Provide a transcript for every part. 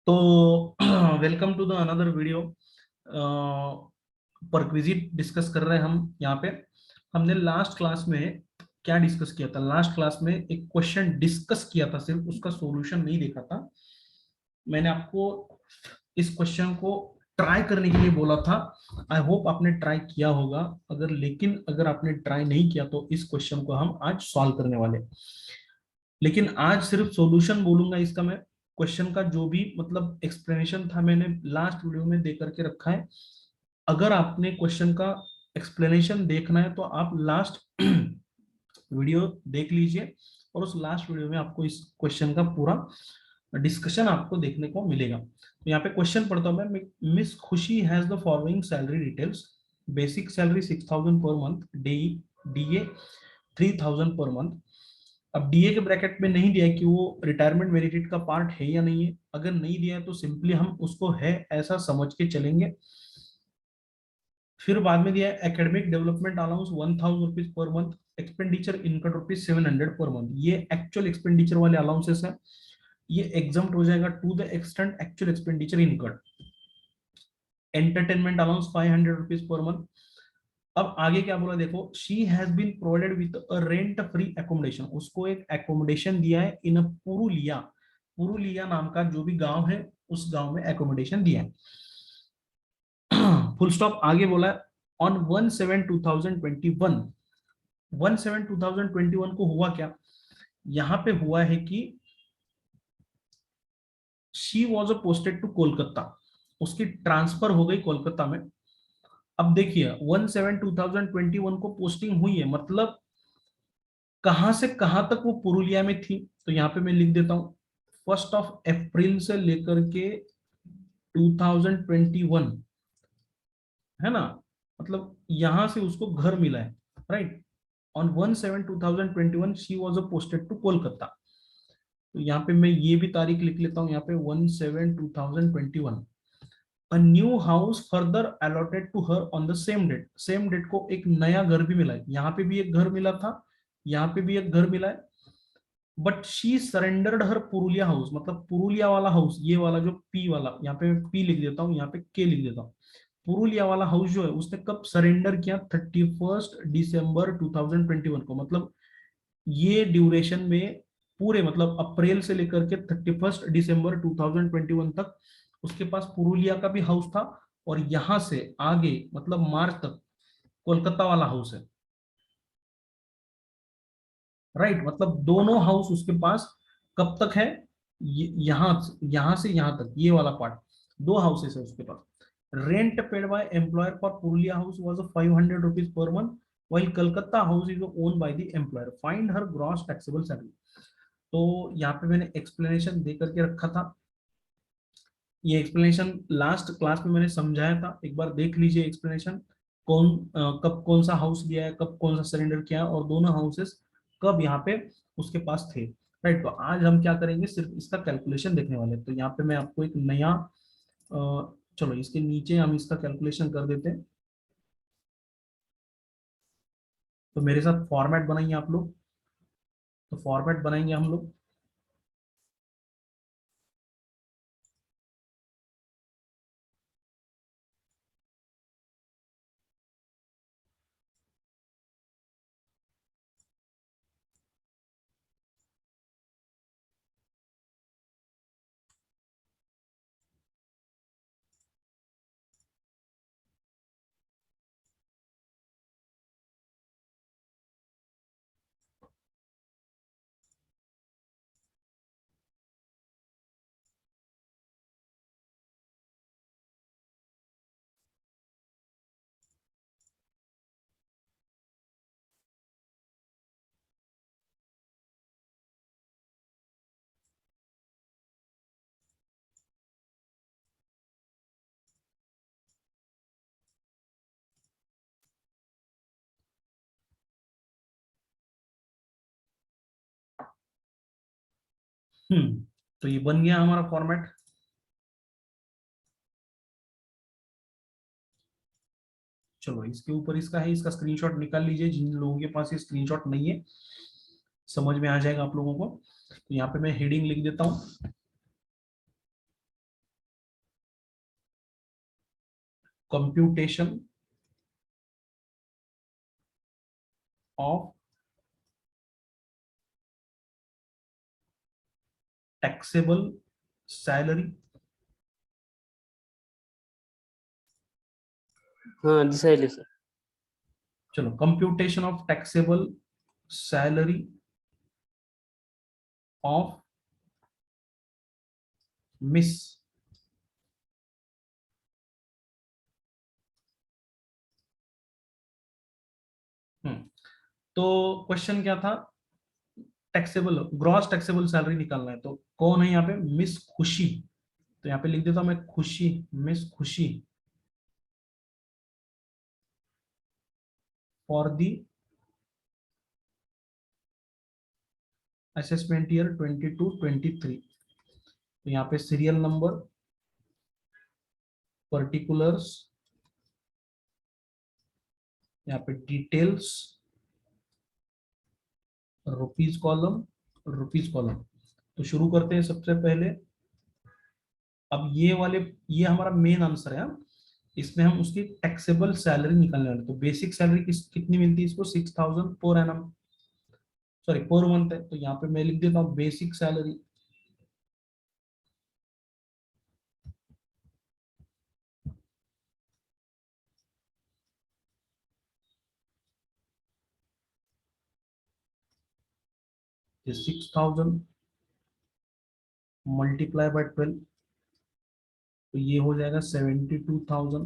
तो welcome to the another video prerequisite discuss कर रहे हैं हम यहाँ पे। हमने लास्ट क्लास में क्या डिस्कस किया था? लास्ट क्लास में एक क्वेश्चन डिस्कस किया था, सिर्फ उसका सॉल्यूशन नहीं देखा था। मैंने आपको इस क्वेश्चन को ट्राई करने के लिए बोला था। आई होप आपने ट्राई किया होगा। अगर आपने ट्राई नहीं किया तो इस क्वेश्चन को हम आज सॉल्व करने वाले हैं। लेकिन आज सिर्फ सॉल्यूशन बोलूंगा इसका मैं। क्वेश्चन का जो भी मतलब एक्सप्लेनेशन था मैंने लास्ट वीडियो में दे करके रखा है। अगर आपने क्वेश्चन का एक्सप्लेनेशन देखना है तो आप लास्ट वीडियो देख लीजिए, और उस लास्ट वीडियो में आपको इस क्वेश्चन का पूरा डिस्कशन आपको देखने को मिलेगा। तो यहाँ पे क्वेश्चन पढ़ता हूँ मैं। मिस खुशी has the following salary details. Basic salary 6,000 per month, DA 3,000 पर मंथ। अब डीए के ब्रैकेट में नहीं दिया है कि वो रिटायरमेंट बेनिफिट का पार्ट है या नहीं है। अगर नहीं दिया है तो सिंपली हम उसको है ऐसा समझ के चलेंगे। फिर बाद में दिया है academic development allowance 1,000 rupees per month, expenditure income rupees 700 per month. ये एक्चुअल एक्सपेंडिचर वाले अलाउंसेस है। ये एग्जाम्प्ट हो जाएगा to the extent actual expenditure income. Entertainment allowance 500 rupees per month. अब आगे क्या बोला देखो, she has been provided with a rent free accommodation. उसको एक एकोमोडेशन दिया है इन पुरुलिया। पुरुलिया नाम का जो भी गांव है उस गांव में एकोमोडेशन दिया है। Full stop. आगे बोला ऑन 1/7/2021। 1/7/2021 को हुआ क्या? यहां पे हुआ है कि she was a posted to Kolkata. उसकी ट्रांसफर हो गई कोलकाता में। अब देखिए 1/7/2021 को पोस्टिंग हुई है, मतलब कहां से कहां तक वो पुरुलिया में थी। तो यहाँ पे मैं लिख देता हूँ 1 अप्रैल से लेकर के 2021, है ना। मतलब यहां से उसको घर मिला है, right. On 1/7/2021 she was a posted to Kolkata. तो यहाँ पे मैं ये भी तारीख लिख लेता हूँ यहाँ पे 1/7/2021। A new house further allotted to her on the same date. Same date को एक नया घर भी मिला है। यहाँ पे भी एक घर मिला था, यहाँ पे भी एक घर मिला है। But she surrendered her Purulia house, मतलब पुरुलिया वाला हाउस, ये वाला जो पी वाला, यहाँ पे पी लिख देता हूँ, यहाँ पे के लिख देता हूँ। पुरुलिया वाला हाउस जो है उसने कब सरेंडर किया? 31 दिसंबर 2021 को। मतलब ये ड्यूरेशन में पूरे मतलब अप्रैल से लेकर के 31 दिसंबर 2021 तक उसके पास पुरुलिया का भी हाउस था, और यहां से आगे मतलब मार्च तक कोलकाता वाला हाउस है, राइट। मतलब दोनों हाउस उसके पास कब तक है? यहां यहां से यहां तक, ये वाला पार्ट, दो हाउसेस है उसके पास। Rent paid by employer for Purulia house was 500 rupees per month, while Calcutta house is own by the employer. Find her gross taxable salary. तो यहाँ पे मैंने एक्सप्लेनेशन दे करके रखा था। ये एक्सप्लेनेशन लास्ट क्लास में मैंने समझाया था, एक बार देख लीजिए एक्सप्लेनेशन। कब कौन सा हाउस लिया है, कब कौन सा सरेंडर किया है, और दोनों हाउसेस कब यहाँ पे उसके पास थे, राइट। तो आज हम क्या करेंगे, सिर्फ इसका कैलकुलेशन देखने वाले हैं। तो यहाँ पे मैं आपको एक नया चलो इसके नीचे हम इसका कैलकुलेशन कर देते हैं। तो मेरे साथ फॉर्मेट बनाइए आप लोग। तो फॉर्मेट बनाएंगे हम लोग। तो ये बन गया हमारा फॉर्मेट। चलो इसके ऊपर इसका है, इसका स्क्रीनशॉट निकाल लीजिए जिन लोगों के पास ये स्क्रीनशॉट नहीं है। समझ में आ जाएगा आप लोगों को। तो यहाँ पे मैं हेडिंग लिख देता हूँ। Computation of taxable salary. हाँ दिसाइले सर। चलो, computation of taxable salary of miss तो क्वेश्चन क्या था, टैक्सेबल ग्रॉस टैक्सेबल सैलरी निकालना है। तो कौन है यहाँ पे, मिस खुशी। तो यहाँ पे लिख देता हूं मैं खुशी, मिस खुशी फॉर दी असेसमेंट ईयर 22-23। तो यहाँ पे सीरियल नंबर, पर्टिकुलर्स, यहाँ पे details, rupees column, rupees column. तो शुरू करते हैं सबसे पहले। अब ये वाले, ये हमारा मेन आंसर है, हाँ? इसमें हम उसकी टैक्सेबल सैलरी निकालने वाले। तो बेसिक सैलरी कितनी मिलती है इसको, 6000 per annum, sorry per month है। तो यहाँ पे मैं लिख देता हूँ बेसिक सैलरी, ये 6000 मल्टीप्लाई बाय 12, तो ये हो जाएगा 72,000।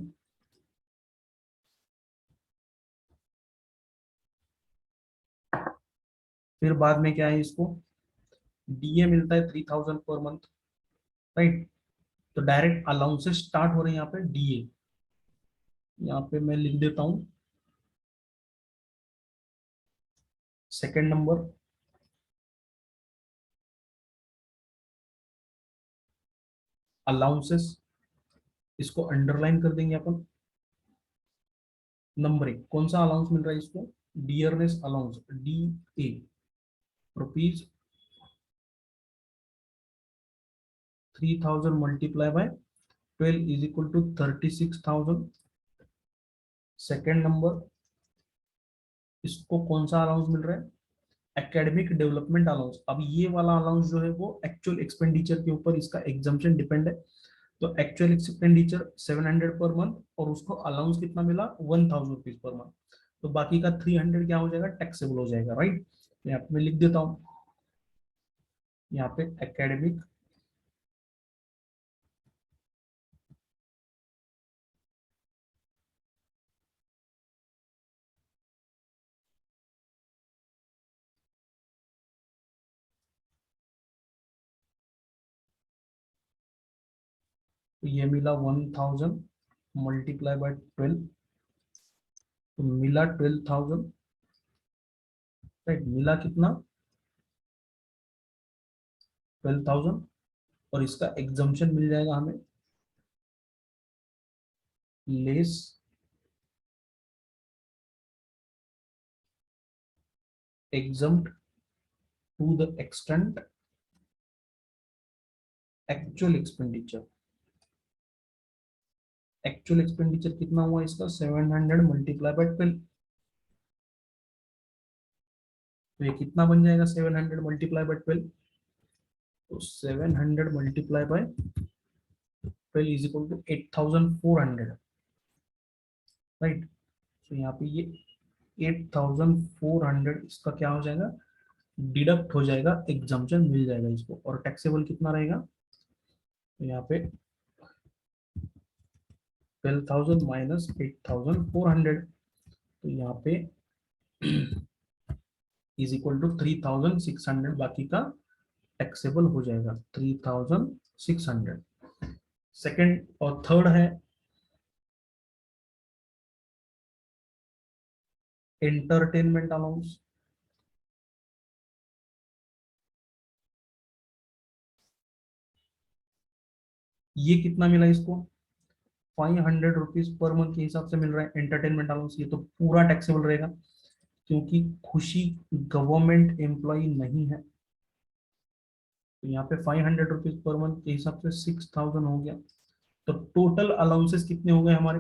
फिर बाद में क्या है, इसको डीए मिलता है 3000 पर मंथ, राइट। तो डायरेक्ट अलाउंसेस स्टार्ट हो रहे हैं यहाँ पे डीए। यहाँ पे मैं लिख देता हूँ सेकेंड नंबर, अलाउंसेस, इसको अंडरलाइन कर देंगे अपन। नंबर एक, कौन सा अलाउंस मिल रहा है इसको, dearness allowance, D A, rupees 3000 multiply by 12 is equal to 36,000। Second number, इसको कौन सा अलाउंस मिल रहा है, एकेडमिक डेवलपमेंट अलाउंस। अब ये वाला अलाउंस जो है वो एक्चुअल एक्सपेंडिचर के ऊपर इसका एग्जाम्पशन डिपेंड है। तो एक्चुअल एक्सपेंडिचर 700 पर मंथ, और उसको अलाउंस कितना मिला, 1000 रुपीज पर मंथ। तो बाकी का 300 क्या हो जाएगा, टैक्सेबल हो जाएगा, राइट। यहाँ पे मैं लिख देता हूँ, यहाँ पे एकेडमिक तो ये मिला 1000 मल्टीप्लाई बाय 12, तो मिला 12,000, राइट। मिला कितना, 12,000। और इसका एग्जाम्पशन मिल जाएगा हमें, less exempt to the extent actual expenditure. Actual expenditure कितना हुआ इसका, 700 मल्टीप्लाई बाय 12। तो ये कितना बन जाएगा, 700 मल्टीप्लाई बाय 12। तो 700 multiply by 12 is equal to 8400, right. तो यहाँ पे ये 8400 इसका क्या हो जाएगा, डिडक्ट हो जाएगा, एग्जाम्पशन मिल जाएगा इसको। और टैक्सेबल कितना रहेगा, तो यहाँ पे 12,000 माइनस 8400, तो यहाँ पे इज इक्वल टू 3600, बाकी का टैक्सेबल हो जाएगा 3600। सेकंड और थर्ड है एंटरटेनमेंट अलाउंस। ये कितना मिला इसको, 500 रुपीज पर मंथ के हिसाब से मिल रहा है एंटरटेनमेंट अलाउंस। ये तो पूरा टैक्सेबल रहेगा, क्योंकि खुशी गवर्नमेंट एम्प्लॉय नहीं है। तो यहाँ पे 500 रुपीज पर मंथ के हिसाब से 6000 हो गया। तो टोटल अलाउंसेस कितने हो गए हमारे,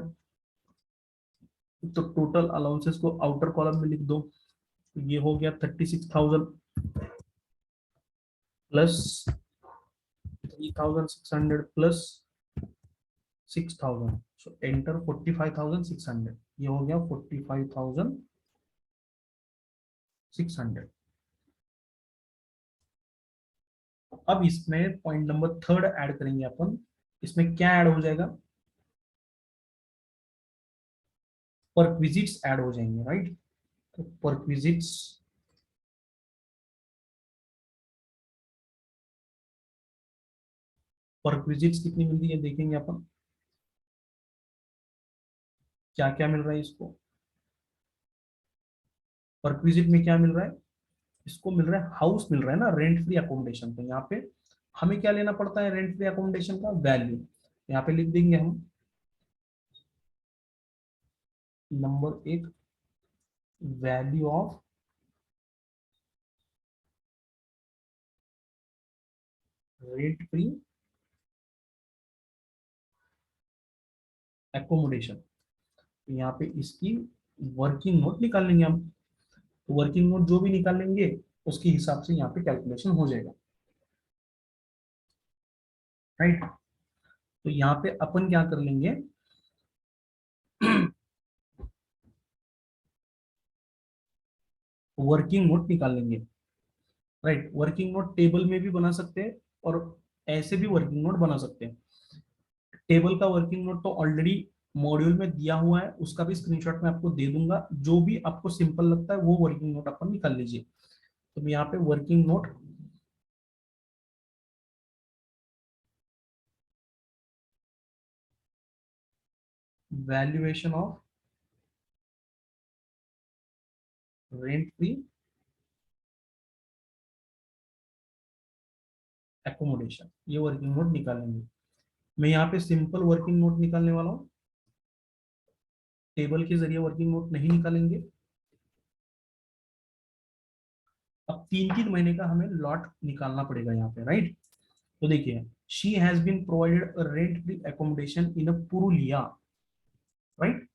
तो टोटल अलाउंसेस को आउटर कॉलम में लिख दो। तो ये हो गया 36,000 प्लस 3,600 प्लस 6,000, सो एंटर 45,600, ये हो गया 45,600। अब इसमें पॉइंट नंबर थर्ड ऐड करेंगे अपन। इसमें क्या ऐड हो जाएगा, परक्विजिट्स ऐड हो जाएंगे, राइट। तो परक्विजिट्स, परक्विजिट्स कितनी मिलती है देखेंगे अपन, क्या क्या मिल रहा है इसको। परक्विजिट में क्या मिल रहा है, इसको मिल रहा है हाउस मिल रहा है ना, रेंट फ्री अकोमोडेशन। तो यहाँ पे हमें क्या लेना पड़ता है रेंट फ्री अकोमोडेशन का वैल्यू, यहाँ पे लिख देंगे हम नंबर एक, value of rent free accommodation. यहाँ पे इसकी वर्किंग नोट निकाल लेंगे हम। वर्किंग नोट जो भी निकालेंगे उसके हिसाब से यहाँ पे कैलकुलेशन हो जाएगा, राइट। तो यहाँ पे अपन क्या कर लेंगे वर्किंग नोट निकाल लेंगे, राइट। वर्किंग नोट टेबल में भी बना सकते हैं और ऐसे भी वर्किंग नोट बना सकते हैं। टेबल का वर्किंग नोट तो ऑलरेडी मॉड्यूल में दिया हुआ है, उसका भी स्क्रीनशॉट मैं आपको दे दूंगा। जो भी आपको सिंपल लगता है वो वर्किंग नोट अपन निकाल लीजिए। तो यहाँ पे working note valuation of rent free accommodation, ये वर्किंग नोट निकालेंगे। मैं यहाँ पे सिंपल वर्किंग नोट निकालने वाला हूँ, टेबल के जरिए वर्किंग नोट नहीं निकालेंगे। अब 3-3 महीने का हमें लॉट निकालना पड़ेगा यहाँ पे, राइट। तो देखिए, she has been provided rent free accommodation in a Purulia, right.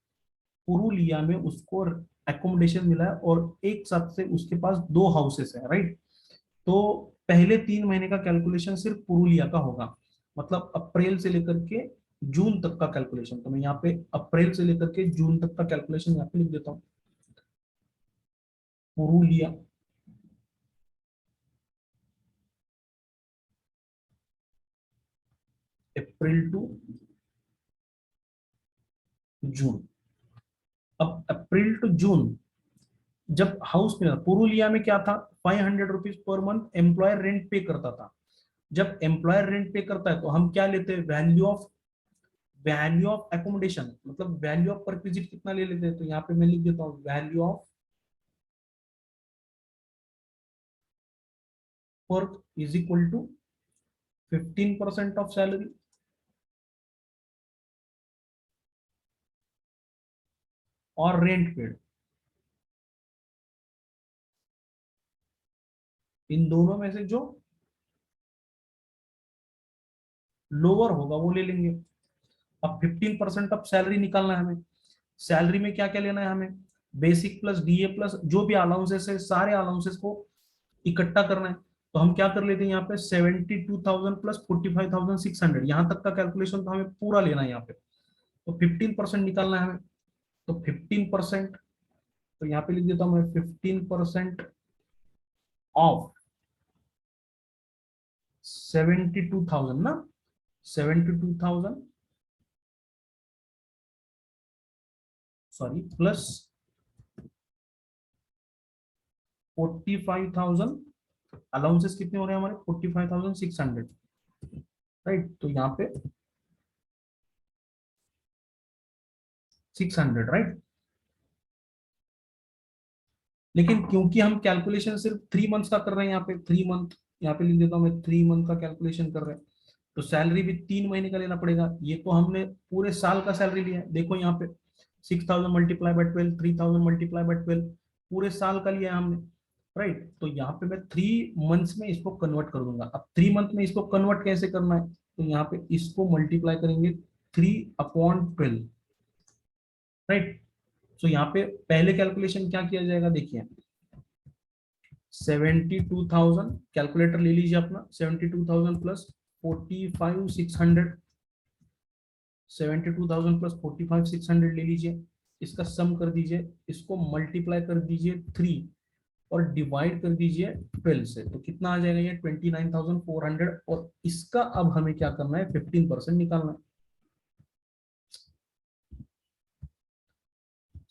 Purulia में उसको एकोमोडेशन मिला है और एक साथ से उसके पास 2 हाउसेस है, राइट। तो पहले 3 महीने का कैलकुलेशन सिर्फ पुरुलिया का होगा, मतलब अप्रैल से लेकर के जून तक का कैलकुलेशन। तो मैं यहाँ पे अप्रैल से लेकर के जून तक का कैलकुलेशन यहाँ पे लिख देता हूँ। पुरुलिया अप्रैल टू जून। अब अप्रैल टू जून जब हाउस में पुरुलिया में क्या था, 500 rupees per month employer rent पे करता था। जब एम्प्लॉयर रेंट पे करता है तो हम क्या लेते हैं, वैल्यू ऑफ एकोमोडेशन, मतलब वैल्यू ऑफ पर विजिट कितना ले लेते हैं। तो यहाँ पे मैं लिख देता हूँ value of perk is equal to 15% of salary और रेंट पेड, इन दोनों में से जो लोअर होगा वो ले लेंगे। अब 15% ऑफ सैलरी निकालना है हमें। सैलरी में क्या क्या लेना है हमें, बेसिक प्लस डीए प्लस जो भी अलाउंसेस है सारे अलाउंसेस को इकट्ठा करना है। तो हम क्या कर लेते हैं यहाँ पे 72,000 प्लस 45,600, यहाँ तक का कैलकुलेशन तो हमें पूरा लेना है यहाँ पे। तो 15% निकालना है हमें। तो 15%, तो यहाँ पे लिख देता हूँ मैं 15% ऑफ 72,000 ना, 72,000 सॉरी प्लस 45,000, अलाउंसेस कितने हो रहे हैं हमारे 45,600, राइट। तो यहाँ पे 600, राइट। लेकिन क्योंकि हम कैलकुलेशन सिर्फ 3 मंथ्स का कर रहे हैं, यहाँ पे 3 मंथ, यहाँ पे लिख देता हूँ मैं 3 मंथ का कैलकुलेशन कर रहे हैं। तो सैलरी भी 3 महीने का लेना पड़ेगा। ये तो हमने पूरे साल का सैलरी लिया है, देखो यहाँ पे 6,000 मल्टीप्लाई बाय 12, 3,000 मल्टीप्लाई बाय 12, पूरे साल का लिया है हमने, राइट। तो यहाँ पे मैं 3 मंथ्स में इसको कन्वर्ट कर दूंगा। अब 3 मंथ में इसको कन्वर्ट कैसे करना है, तो यहाँ पे इसको मल्टीप्लाई करेंगे 3/12, राइट। सो यहाँ पे पहले कैलकुलेशन क्या किया जाएगा, देखिए 72,000, कैलकुलेटर ले लीजिए अपना, 72,000 प्लस 45,600, 72,000 प्लस 45,600 ले लीजिए, इसका सम कर दीजिए, इसको मल्टीप्लाई कर दीजिए 3 और डिवाइड कर दीजिए 12 से, तो कितना आ जाएगा ये 29,400। और इसका अब हमें क्या करना है, 15% निकालना है।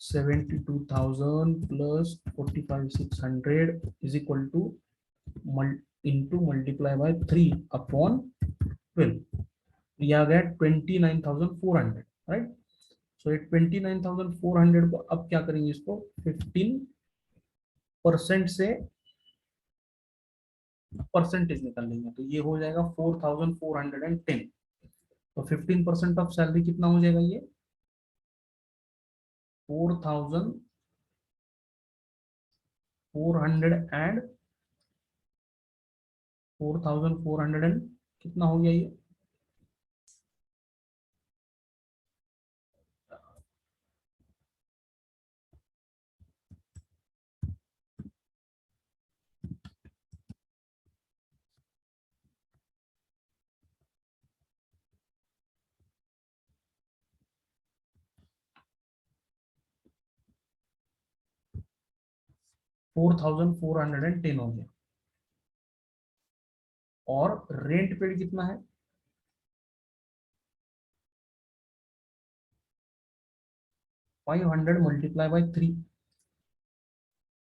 72,000 plus 45,600 is equal two into multiply by 3 upon 12, ये आ गया 29,400, राइट। सो ये 29,400 को अब क्या करेंगे, इसको 15% से परसेंटेज निकाल लेंगे, तो ये हो जाएगा 4,410। तो 15% ऑफ सैलरी कितना हो जाएगा, ये 4,400 एंड कितना हो गया ये 4,410 हो गया। और रेंट पेड कितना है, 500 मल्टीप्लाई बाय 3,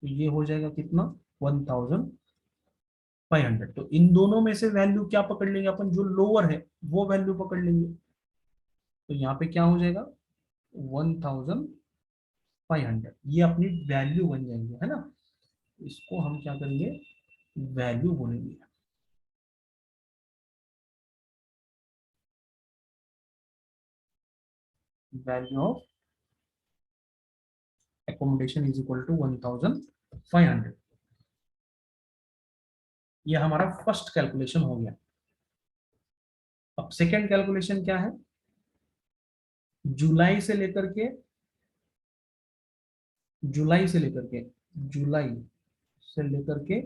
तो ये हो जाएगा कितना 1,500। तो इन दोनों में से वैल्यू क्या पकड़ लेंगे अपन, जो लोअर है वो वैल्यू पकड़ लेंगे, तो यहाँ पे क्या हो जाएगा 1,500, ये अपनी वैल्यू बन जाएंगे, है ना। इसको हम क्या करेंगे, वैल्यू बोलेंगे, value of accommodation is equal to 1,500। ये हमारा फर्स्ट कैलकुलेशन हो गया। अब सेकेंड कैलकुलेशन क्या है, जुलाई से लेकर के जुलाई से लेकर के जुलाई से लेकर के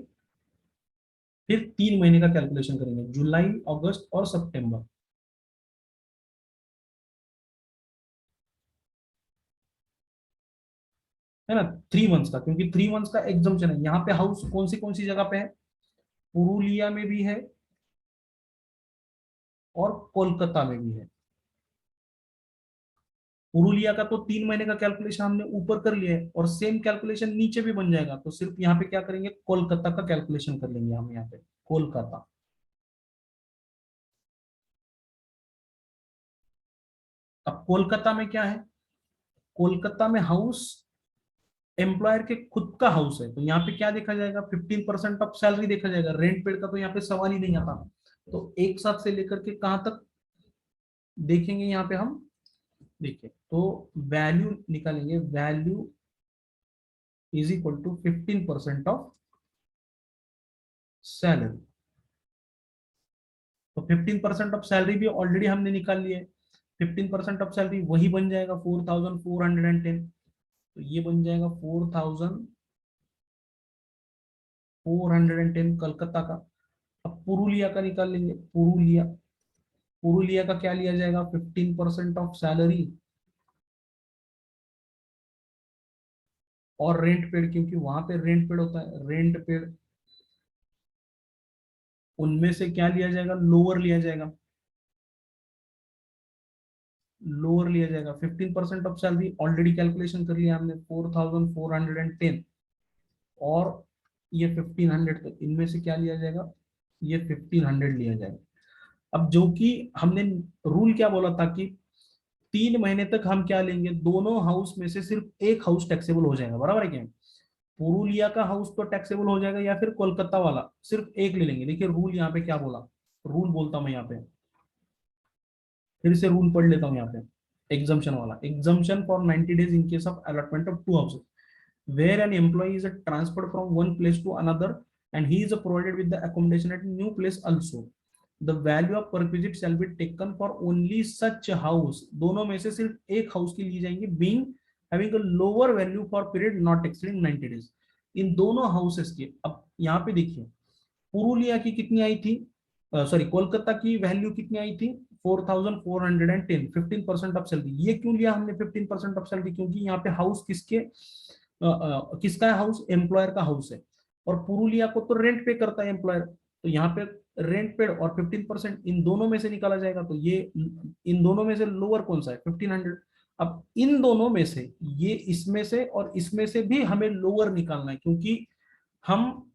फिर 3 महीने का कैलकुलेशन करेंगे, जुलाई अगस्त और सितंबर, है ना। 3 मंथ्स का, क्योंकि 3 मंथ्स का एग्जाम्पशन है। यहाँ पे हाउस कौन सी जगह पे है, पुरुलिया में भी है और कोलकाता में भी है। पुरुलिया का तो 3 महीने का कैलकुलेशन हमने ऊपर कर लिया है, और सेम कैलकुलेशन नीचे भी बन जाएगा, तो सिर्फ यहाँ पे क्या करेंगे, कोलकाता का कैलकुलेशन कर लेंगे हम यहाँ पे, कोलकाता। अब कोलकाता में क्या है, कोलकाता में हाउस एम्प्लॉयर के खुद का हाउस है, तो यहाँ पे क्या देखा जाएगा, 15% ऑफ सैलरी देखा जाएगा, रेंट पेड का तो यहाँ पे सवाल ही नहीं आता। तो एक साथ से लेकर के कहां तक देखेंगे, यहाँ पे हम देखिए, तो वैल्यू निकालेंगे, value is equal to 15% of salary. तो 15% ऑफ सैलरी भी ऑलरेडी हमने निकाल लिया है, 15% ऑफ सैलरी वही बन जाएगा 4,410, तो ये बन जाएगा 4,410 कलकत्ता का। अब पुरुलिया का निकाल लेंगे, पुरुलिया, पुरुलिया का क्या लिया जाएगा, 15% ऑफ सैलरी और रेंट पेड, क्योंकि वहां पे रेंट पेड होता है, रेंट पेड, उनमें से क्या लिया जाएगा, लोअर लिया जाएगा, लोअर लिया जाएगा। 15% ऑफ सैलरी ऑलरेडी कैलकुलेशन कर लिया हमने 4,410, और ये 1,500, तो इनमें से क्या लिया जाएगा, ये 1,500 लिया जाएगा। अब जो कि हमने रूल क्या बोला था कि 3 महीने तक हम क्या लेंगे, दोनों हाउस में से सिर्फ एक हाउस टैक्सेबल हो जाएगा, बराबर है क्या, पुरुलिया का हाउस तो टैक्सेबल हो जाएगा, या फिर कोलकाता वाला सिर्फ एक ले लेंगे। देखिए रूल यहाँ पे क्या बोला, रूल बोलता हूं मैं यहाँ पे, फिर से रूल पढ़ लेता हूँ यहाँ पे, एग्जाम्पशन वाला, exemption for 90 days in case of allotment of 2 houses where an employee is transferred from one place to another and he is provided with the accommodation at new place also, the value of perquisite shall be taken for only such house, दोनों में से सिर्फ एक house की ली जाएंगी, being having a lower value for period not exceeding 90 days. इन दोनों हाउसेस के, अब यहाँ पे देखिए पुरुलिया की कितनी आई थी, सॉरी कोलकाता की वैल्यू कितनी आई थी 4410, 15% ऑफ सैलरी। ये क्यों लिया हमने 15% ऑफ सैलरी, क्योंकि यहाँ पे हाउस किसके किसका है, हाउस एम्प्लॉयर का हाउस है, और पुरुलिया को तो रेंट पे करता है एम्प्लॉयर, तो यहाँ पे रेंट पेड और 15% इन दोनों में से निकाला जाएगा, तो ये इन दोनों में से लोअर कौन सा है 1500। अब इन दोनों में से ये इसमें से और इसमें से भी हमें लोअर निकालना है, क्योंकि हम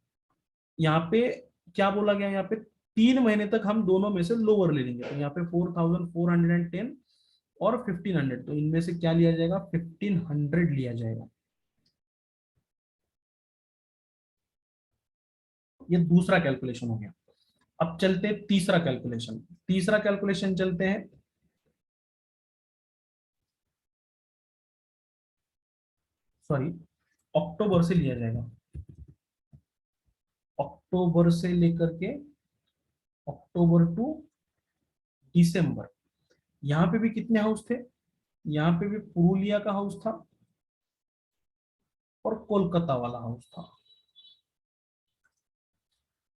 यहाँ पे क्या बोला गया, यहाँ पे 3 महीने तक हम दोनों में से लोअर ले लेंगे, तो यहाँ पे 4410 और 1500, तो इनमें से क्या लिया जाएगा 1500 लिया जाएगा। ये दूसरा कैलकुलेशन हो गया। अब चलते हैं तीसरा कैलकुलेशन, तीसरा कैलकुलेशन चलते हैं। सॉरी, अक्टूबर से लिया जाएगा, अक्टूबर से लेकर के अक्टूबर टू दिसंबर। यहाँ पे भी कितने हाउस थे, यहाँ पे भी पुरुलिया का हाउस था और कोलकाता वाला हाउस था,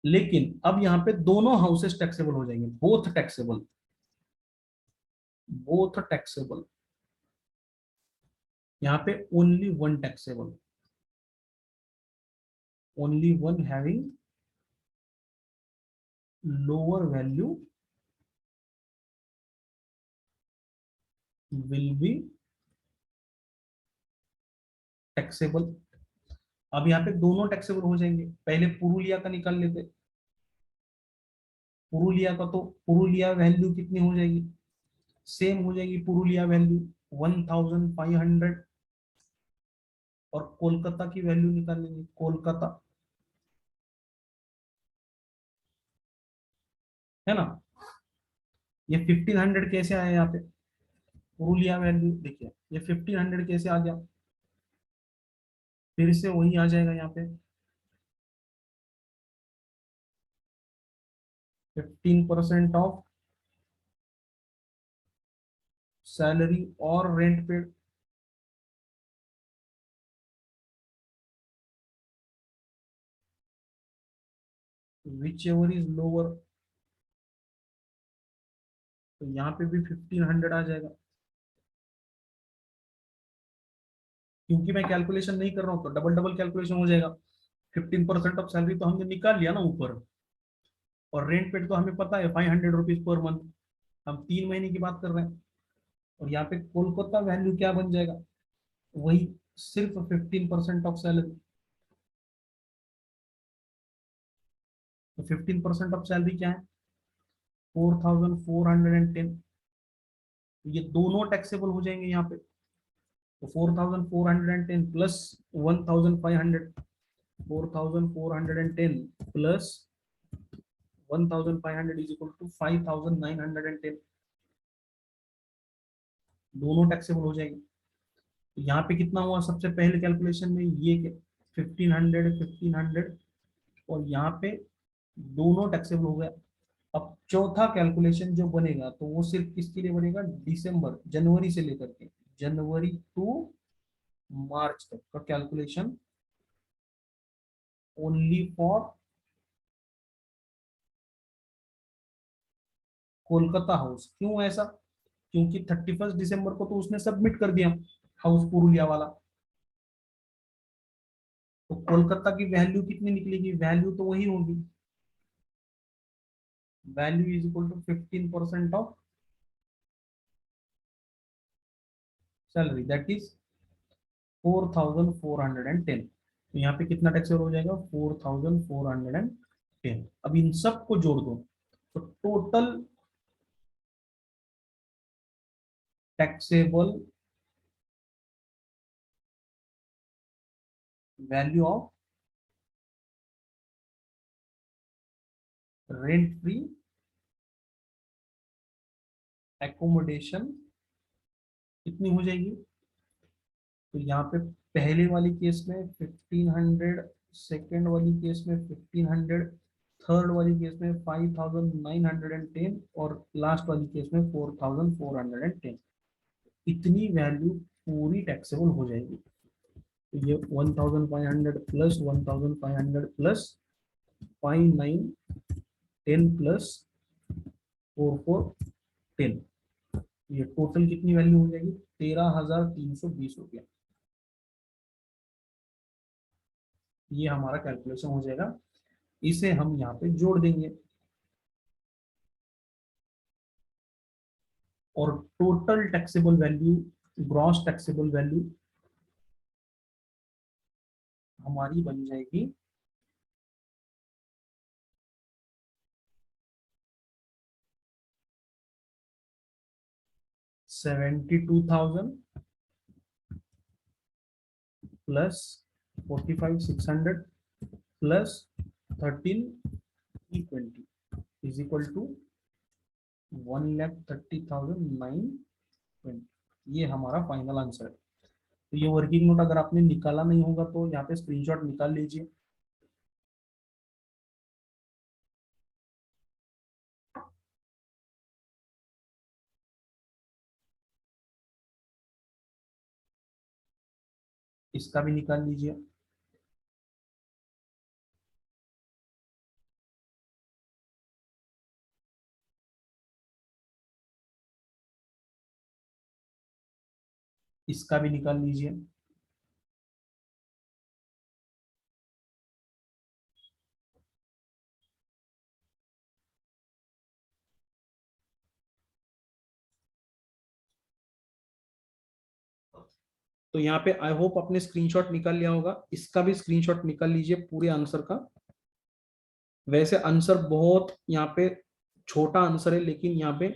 लेकिन अब यहाँ पे दोनों हाउसेस टैक्सेबल हो जाएंगे, बोथ टैक्सेबल, बोथ टैक्सेबल। यहाँ पे only one taxable, only one having lower value will be taxable. अब यहाँ पे दोनों टैक्सेबल हो जाएंगे, पहले पुरुलिया का निकाल लेते। पुरुलिया का तो पुरुलिया वैल्यू कितनी हो जाएगी, सेम हो जाएगी पुरुलिया वैल्यू 1500, और कोलकाता की वैल्यू निकाल लेंगे, कोलकाता, है ना। ये 1500 कैसे आया यहाँ पे, पुरुलिया वैल्यू देखिए, ये 1500 कैसे आ गया, फिर से वही आ जाएगा यहाँ पे 15% ऑफ सैलरी और rent paid, which ever is lower, तो यहाँ पे भी 1500 आ जाएगा। क्योंकि मैं कैलकुलेशन नहीं कर रहा हूँ तो डबल डबल कैलकुलेशन हो जाएगा। 15% ऑफ सैलरी तो हमने निकाल लिया ना ऊपर, और रेंट पेड तो हमें पता है 500 रुपीज पर मंथ, हम 3 महीने की बात कर रहे हैं। और यहाँ पे कोलकाता वैल्यू क्या बन जाएगा, वही सिर्फ 15% ऑफ सैलरी, तो 15% ऑफ सैलरी क्या है 4410, ये दोनों टैक्सेबल हो जाएंगे यहाँ पे, तो 4410 plus 1500, 4410 plus 1500 is equal to 5910, दोनों टैक्सेबल हो जाएंगे। तो यहाँ पे कितना हुआ सबसे पहले कैलकुलेशन में, ये 1500 और यहाँ पे दोनों टैक्सेबल हो गया। अब चौथा कैलकुलेशन जो बनेगा तो वो सिर्फ किसके लिए बनेगा, दिसंबर जनवरी से लेकर के जनवरी टू मार्च तक का calculation, only for Kolkata house. क्यों ऐसा, क्योंकि 31 दिसंबर को तो उसने सबमिट कर दिया हाउस पुरुलिया वाला, तो कोलकाता की वैल्यू कितनी निकलेगी, वैल्यू तो वही होगी, value is equal to 15% of salary, that is 4410। तो यहाँ पे कितना टैक्स हो जाएगा 4410। अब इन सब को जोड़ दो, तो total taxable value of rent free accommodation कितनी हो जाएगी, तो यहाँ पे पहले वाली केस में 1500, सेकेंड वाली केस में 1500, थर्ड वाली केस में 5910, और लास्ट वाली केस में 4410। इतनी वैल्यू पूरी टैक्सेबल हो जाएगी। तो ये 1500 प्लस 1500 प्लस 59 10 प्लस 4410, ये टोटल कितनी वैल्यू हो जाएगी? 13,320 रुपया। ये हमारा कैलकुलेशन हो जाएगा, इसे हम यहाँ पे जोड़ देंगे और total taxable value, gross taxable value हमारी बन जाएगी 72,000 plus 45,600 plus 13,320 is equal to 1,30,920। ये हमारा फाइनल आंसर है। तो ये वर्किंग नोट अगर आपने निकाला नहीं होगा तो यहाँ पे स्क्रीनशॉट निकाल लीजिए। इसका भी निकाल लीजिए। इसका भी निकाल लीजिए। तो यहाँ पे आई होप आपने स्क्रीनशॉट निकाल लिया होगा, इसका भी स्क्रीनशॉट निकाल लीजिए पूरे आंसर का। वैसे आंसर बहुत यहाँ पे छोटा आंसर है, लेकिन यहाँ पे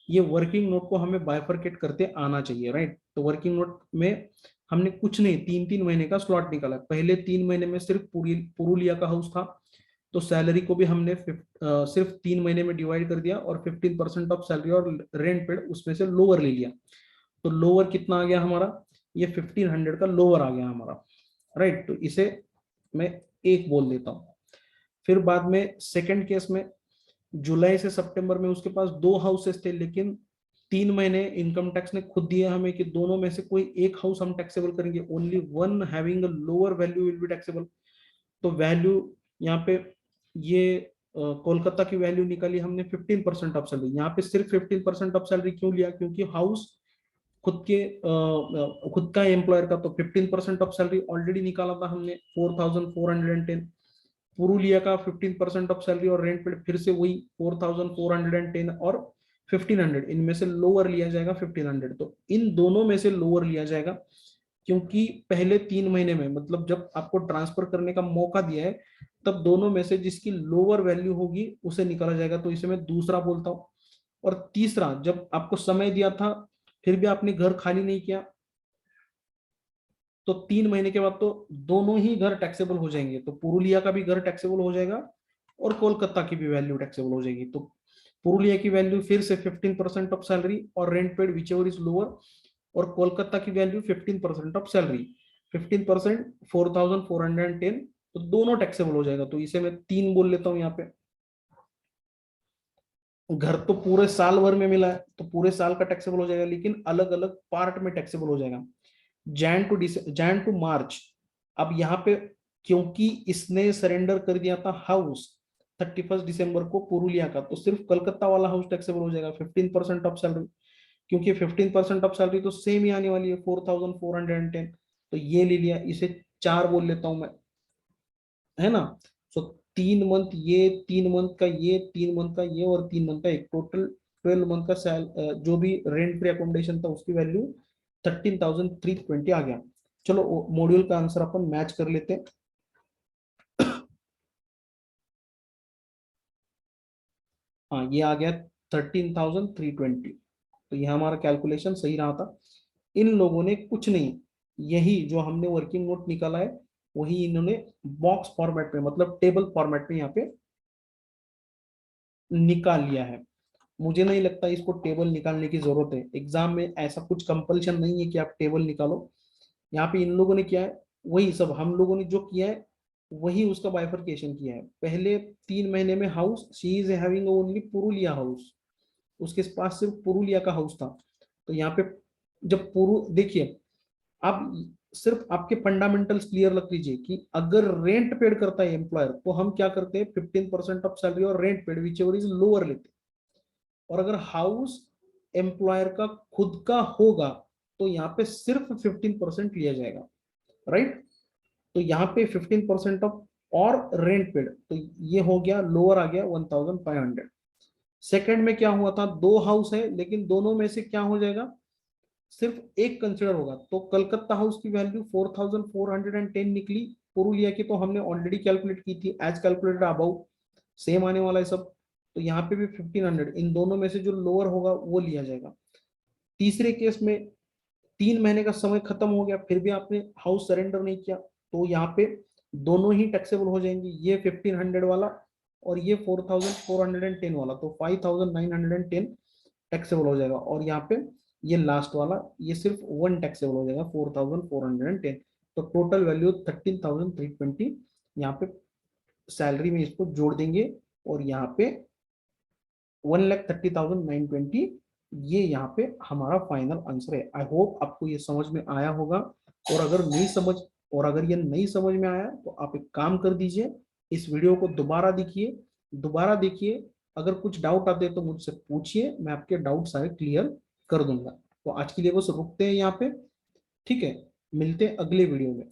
ये वर्किंग नोट को हमें बाइफरकेट करते आना चाहिए, राइट। तो वर्किंग नोट में हमने कुछ नहीं, 3-3 महीने का स्लॉट निकाला। पहले 3 महीने में सिर्फ पुरुलिया का हाउस था, तो सैलरी को भी हमने सिर्फ 3 महीने में डिवाइड कर दिया और 15% ऑफ सैलरी और रेंट पेड उसमें से लोअर ले लिया। तो लोअर कितना आ गया हमारा? ये 1500 का लोअर आ गया हमारा, राइट। तो इसे मैं 1 बोल देता हूँ। फिर बाद में सेकंड केस में जुलाई से सितंबर में उसके पास 2 हाउसेस थे, लेकिन 3 महीने इनकम टैक्स ने खुद दिया हमें कि दोनों में से कोई एक हाउस हम टैक्सेबल करेंगे, only one having a lower value will be taxable. तो वैल्यू यहाँ पे ये कोलकाता की वैल्यू निकाली हमने 15% ऑफ सैलरी। यहाँ पे सिर्फ 15% ऑफ सैलरी क्यों लिया? क्योंकि हाउस खुद का एम्प्लॉयर का, तो 15% ऑफ सैलरी ऑलरेडी निकाला था हमने 4,410। पुरुलिया का 15% ऑफ सैलरी और रेंट पे फिर से वही 4,410 और 1,500, इनमें से लोअर लिया जाएगा 1,500। तो इन दोनों में से लोअर लिया जाएगा, क्योंकि पहले 3 महीने में, मतलब जब आपको ट्रांसफर करने का मौका दिया है, तब दोनों में से जिसकी लोअर वैल्यू होगी उसे निकाला जाएगा। तो इसे मैं दूसरा बोलता हूँ। और तीसरा, जब आपको समय दिया था फिर भी आपने घर खाली नहीं किया, तो 3 महीने के बाद तो दोनों ही घर टैक्सेबल हो जाएंगे। तो पुरुलिया का भी घर टैक्सेबल हो जाएगा और कोलकाता की भी वैल्यू टैक्सेबल हो जाएगी। तो पुरुलिया की वैल्यू फिर से 15% ऑफ सैलरी और rent paid which ever is lower, और कोलकाता की वैल्यू 15% ऑफ सैलरी, 15% 4,410। तो दोनों टैक्सेबल हो जाएगा। तो इसे मैं 3 बोल लेता हूँ यहाँ पे। घर तो पूरे साल भर में मिला है, तो पूरे साल का टैक्सेबल हो जाएगा, लेकिन अलग अलग पार्ट में टैक्सेबल हो जाएगा। जैन टू मार्च, अब यहाँ पे क्योंकि इसने सरेंडर कर दिया था हाउस 31 दिसंबर को पुरुलिया का, तो सिर्फ कलकत्ता वाला हाउस टैक्सेबल हो जाएगा 15% ऑफ सैलरी, क्योंकि 15% ऑफ सैलरी तो सेम ही आने वाली है 4,410। तो ये ले लिया, इसे 4 बोल लेता हूं मैं, है ना। सो 3 मंथ ये, 3 मंथ का ये, 3 मंथ का ये और 3 मंथ का एक, टोटल 12 मंथ का जो भी रेंट फ्री अकोमोडेशन था उसकी वैल्यू 13,320 आ गया। चलो मॉड्यूल का आंसर अपन मैच कर लेते हैं। हाँ, ये आ गया 13,320। तो ये हमारा कैलकुलेशन सही रहा था। इन लोगों ने कुछ नहीं, यही जो हमने वर्किंग नोट निकाला है वही इन्होंने बॉक्स फॉर्मेट में, मतलब टेबल फॉर्मेट में यहाँ पे निकाल लिया है। मुझे नहीं लगता इसको टेबल निकालने की जरूरत है, एग्जाम में ऐसा कुछ कंपल्शन नहीं है कि आप टेबल निकालो। यहाँ पे इन लोगों ने किया है वही सब हम लोगों ने जो किया है, वही उसका बाइफरकेशन किया है। पहले 3 महीने में house, she is having only Purulia house, उसके पास सिर्फ पुरुलिया का हाउस था। तो यहाँ पे जब पुरु देखिए, आप सिर्फ आपके फंडामेंटल्स क्लियर रख लीजिए कि अगर रेंट पेड करता है एम्प्लॉयर तो हम क्या करते हैं 15% ऑफ सैलरी और rent paid which ever is lower लेते हैं। और अगर हाउस एम्प्लॉयर का खुद का होगा तो यहाँ पे सिर्फ 15% लिया जाएगा, राइट। तो यहाँ पे 15% ऑफ और रेंट पेड, तो ये हो गया लोअर आ गया 1500। सेकंड में क्या हुआ था, दो हाउस है लेकिन दोनों में से क्या हो जाएगा, सिर्फ एक कंसिडर होगा। तो कलकत्ता हाउस की वैल्यू 4410 निकली, पुरुलिया की तो हमने ऑलरेडी कैलकुलेट की थी एज कैलकुलेटेड अबाउ, सेम आने वाला है सब। तो यहाँ पे भी 1500, इन दोनों में से जो लोअर होगा वो लिया जाएगा। तीसरे केस में 3 महीने का समय खत्म हो गया फिर भी आपने हाउस सरेंडर नहीं किया, तो यहाँ पे दोनों ही टैक्सेबल हो जाएंगे, ये 1500 वाला और ये 4410 वाला, तो 5910 टैक्सेबल हो जाएगा। और यहाँ पे ये लास्ट वाला ये सिर्फ वन टैक्सेबल हो जाएगा 4410। तो टोटल वैल्यू 13,320 यहाँ पे सैलरी में इसको जोड़ देंगे और यहाँ पे 1,30,920 ये यहाँ पे हमारा फाइनल आंसर है। आई होप आपको ये समझ में आया होगा। और अगर ये नहीं समझ में आया तो आप एक काम कर दीजिए, इस वीडियो को दोबारा देखिए, अगर कुछ डाउट आते हैं तो मुझसे पूछिए, मैं आपके डाउट सारे क्लियर कर दूंगा। तो आज के लिए बस रुकते हैं यहाँ पे, ठीक है, मिलते हैं अगले वीडियो में।